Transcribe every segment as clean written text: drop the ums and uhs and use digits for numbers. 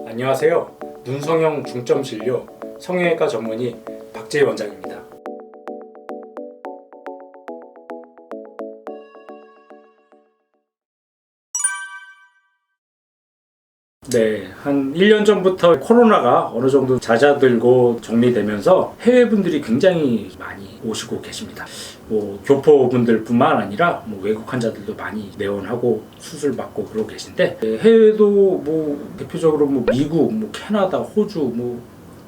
안녕하세요. 눈성형 중점 진료 성형외과 전문의 박재희 원장입니다. 네, 한 1년 전부터 코로나가 어느 정도 잦아들고 정리되면서 해외분들이 굉장히 많이 오시고 계십니다. 교포분들 뿐만 아니라 외국 환자들도 많이 내원하고 수술받고 그러고 계신데, 해외도 대표적으로 미국, 캐나다, 호주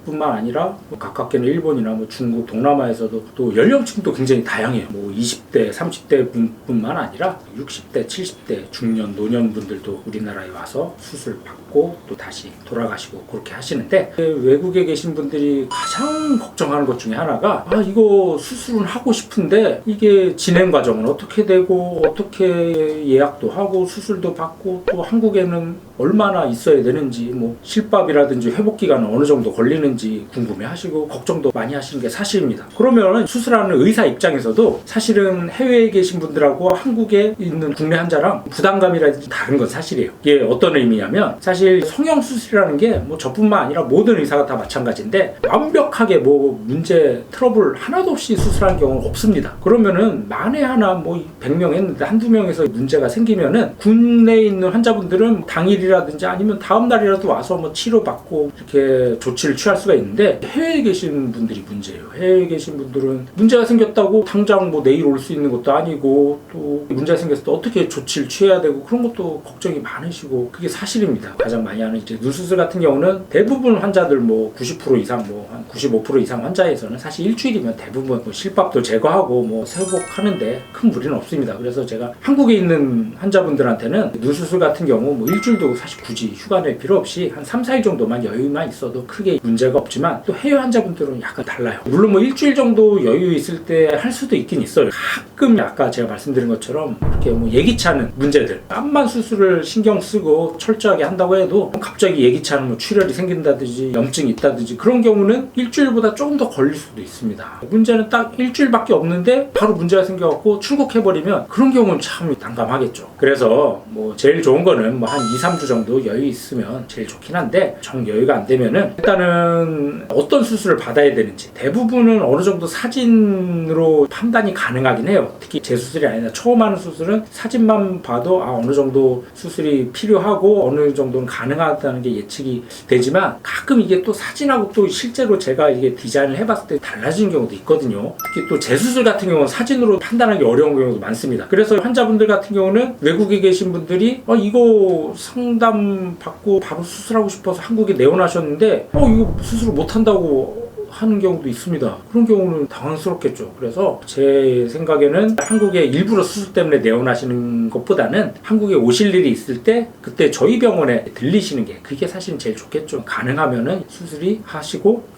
뿐만 아니라 가깝게는 일본이나 중국, 동남아에서도 또 연령층도 굉장히 다양해요. 20대, 30대 뿐만 아니라 60대, 70대 중년, 노년분들도 우리나라에 와서 수술 받고 또 다시 돌아가시고 그렇게 하시는데, 외국에 계신 분들이 가장 걱정하는 것 중에 하나가 이거 수술은 하고 싶은데 이게 진행 과정은 어떻게 되고 어떻게 예약도 하고 수술도 받고 또 한국에는 얼마나 있어야 되는지, 실밥이라든지 회복 기간은 어느 정도 걸리는지 궁금해하시고 걱정도 많이 하시는 게 사실입니다. 그러면 수술하는 의사 입장에서도 사실은 해외에 계신 분들하고 한국에 있는 국내 환자랑 부담감이라든지 다른 건 사실이에요. 이게 어떤 의미냐면, 사실 성형 수술이라는 게 저뿐만 아니라 모든 의사가 다 마찬가지인데, 완벽하게 문제 트러블 하나도 없이 수술한 경우는 없습니다. 그러면은 만에 하나 100명 했는데 한두 명에서 문제가 생기면은 국내에 있는 환자분들은 당일이라든지 아니면 다음 날이라도 와서 치료받고 이렇게 조치를 취할 수가 있는데, 해외에 계신 분들이 문제예요. 해외에 계신 분들은 문제가 생겼다고 당장 내일 올 수 있는 것도 아니고, 또 문제가 생겼을 때 어떻게 조치를 취해야 되고 그런 것도 걱정이 많으시고, 그게 사실입니다. 가장 많이 하는 이제 눈수술 같은 경우는 대부분 환자들 90% 이상 한 95% 이상 환자에서는 사실 일주일이면 대부분 실밥도 제거하고 회복하는데 큰 무리는 없습니다. 그래서 제가 한국에 있는 환자분들한테는 눈수술 같은 경우 일주일도 사실 굳이 휴가 낼 필요 없이 한 3, 4일 정도만 여유만 있어도 크게 문제가 없지만, 또 해외 환자분들은 약간 달라요. 물론 일주일 정도 여유 있을 때 할 수도 있긴 있어요. 가끔 아까 제가 말씀드린 것처럼 이렇게 예기치 않은 문제들, 암만 수술을 신경 쓰고 철저하게 한다고 해도 갑자기 예기치 않은 출혈이 생긴다든지 염증이 있다든지 그런 경우는 일주일보다 조금 더 걸릴 수도 있습니다. 문제는 딱 일주일밖에 없는데 바로 문제가 생겨갖고 출국해버리면 그런 경우는 참 난감하겠죠. 그래서 제일 좋은 거는 한 2, 3주 정도 여유 있으면 제일 좋긴 한데, 정 여유가 안 되면은 일단은 어떤 수술을 받아야 되는지 대부분은 어느 정도 사진으로 판단이 가능하긴 해요. 특히 제 수술이 아니라 처음 하는 수술은 사진만 봐도 어느 정도 수술이 필요하고 어느 정도는 가능하다는 게 예측이 되지만, 가끔 이게 또 사진하고 또 실제로 제가 이게 디자인을 해봤을 때 달라지는 경우도 있거든요. 특히 또 재수술 같은 경우는 사진으로 판단하기 어려운 경우도 많습니다. 그래서 환자분들 같은 경우는 외국에 계신 분들이 이거 상담 받고 바로 수술하고 싶어서 한국에 내원하셨는데 이거 수술을 못한다고 하는 경우도 있습니다. 그런 경우는 당황스럽겠죠. 그래서 제 생각에는 한국에 일부러 수술 때문에 내원하시는 것보다는 한국에 오실 일이 있을 때 그때 저희 병원에 들리시는 게 그게 사실은 제일 좋겠죠. 가능하면은 수술이 하시고,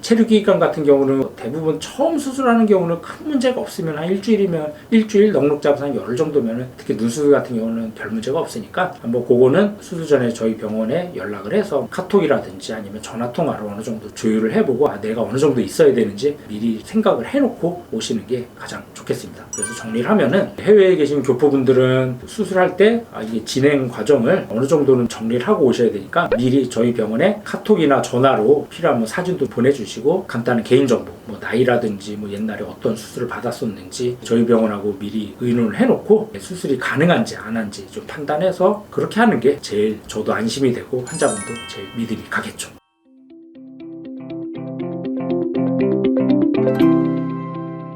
체류기간 같은 경우는 대부분 처음 수술하는 경우는 큰 문제가 없으면 한 일주일 넉넉 잡아서 한 열흘 정도면은, 특히 눈수술 같은 경우는 별 문제가 없으니까 그거는 수술 전에 저희 병원에 연락을 해서 카톡이라든지 아니면 전화 통화로 어느 정도 조율을 해보고 내가 어느 정도 있어야 되는지 미리 생각을 해놓고 오시는 게 가장 좋겠습니다. 그래서 정리를 하면은, 해외에 계신 교포분들은 수술할 때 이게 진행 과정을 어느 정도는 정리를 하고 오셔야 되니까 미리 저희 병원에 카톡이나 전화로 필요하면 사진도 보내주시고, 간단한 개인정보, 나이라든지 옛날에 어떤 수술을 받았었는지 저희 병원하고 미리 의논을 해놓고 수술이 가능한지 안 한지 좀 판단해서 그렇게 하는 게 제일 저도 안심이 되고 환자분도 제일 믿음이 가겠죠.